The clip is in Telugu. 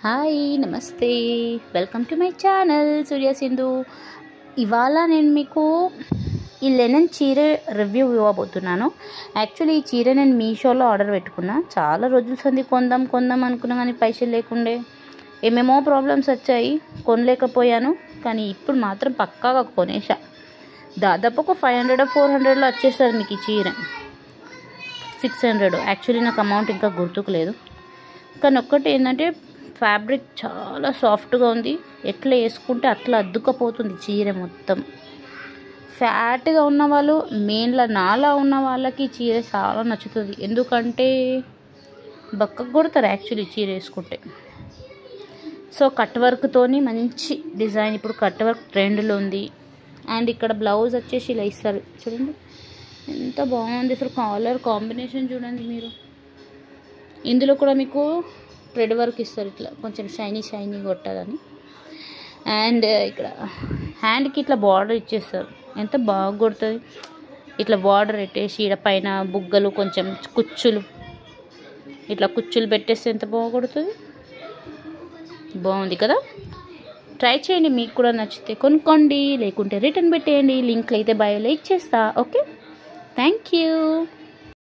హాయ్ నమస్తే, వెల్కమ్ టు మై ఛానల్ సూర్య సింధు. ఇవాళ నేను మీకు ఈ లెనిన్ చీర రివ్యూ ఇవ్వబోతున్నాను. యాక్చువల్లీ ఈ చీర నేను మీషోలో ఆర్డర్ పెట్టుకున్నా. చాలా రోజుల సంది కొందాం అనుకున్నా, కానీ పైసలు లేకుండే ఏమేమో ప్రాబ్లమ్స్ వచ్చాయి, కొనలేకపోయాను. కానీ ఇప్పుడు మాత్రం పక్కాగా కొనేసా. దాదాపు ఒక 500-400లో వచ్చేస్తుంది మీకు ఈ చీర. 600 యాక్చువల్లీ నాకు అమౌంట్ ఇంకా గుర్తుకు లేదు. కానీ ఒక్కటి ఏంటంటే ఫ్యాబ్రిక్ చాలా సాఫ్ట్గా ఉంది. ఎట్లా వేసుకుంటే అట్లా అద్దుకపోతుంది చీర మొత్తం. ఫ్యాట్గా ఉన్న వాళ్ళు, మెయిన్లో నాలా ఉన్న వాళ్ళకి చీర చాలా నచ్చుతుంది. ఎందుకంటే బక్కకు కొడతారు యాక్చువల్లీ చీర వేసుకుంటే. సో కట్ వర్క్తోని మంచి డిజైన్, ఇప్పుడు కట్ వర్క్ ట్రెండ్లో ఉంది. అండ్ ఇక్కడ బ్లౌజ్ వచ్చేసి ఇలా ఇస్తారు చూడండి, ఎంత బాగుంది అసలు. కలర్ కాంబినేషన్ చూడండి మీరు. ఇందులో కూడా మీకు థ్రెడ్ వర్క్ ఇస్తారు, ఇట్లా కొంచెం షైనీ కొట్టాలని. అండ్ ఇక్కడ హ్యాండ్కి ఇట్లా బార్డర్ ఇచ్చేస్తారు, ఎంత బాగా కొడుతుంది. ఇట్లా బార్డర్ పెట్టేసి ఇక్కడ పైన బుగ్గలు, కొంచెం కుచ్చులు, ఇట్లా కుచ్చులు పెట్టేస్తే ఎంత బాగా కొడుతుంది. బాగుంది కదా. ట్రై చేయండి, మీకు కూడా నచ్చితే కొనుక్కోండి, లేకుంటే రిటర్న్ పెట్టేయండి. లింక్లు అయితే బయోలో ఇచ్చేస్తా. Okay, thank you.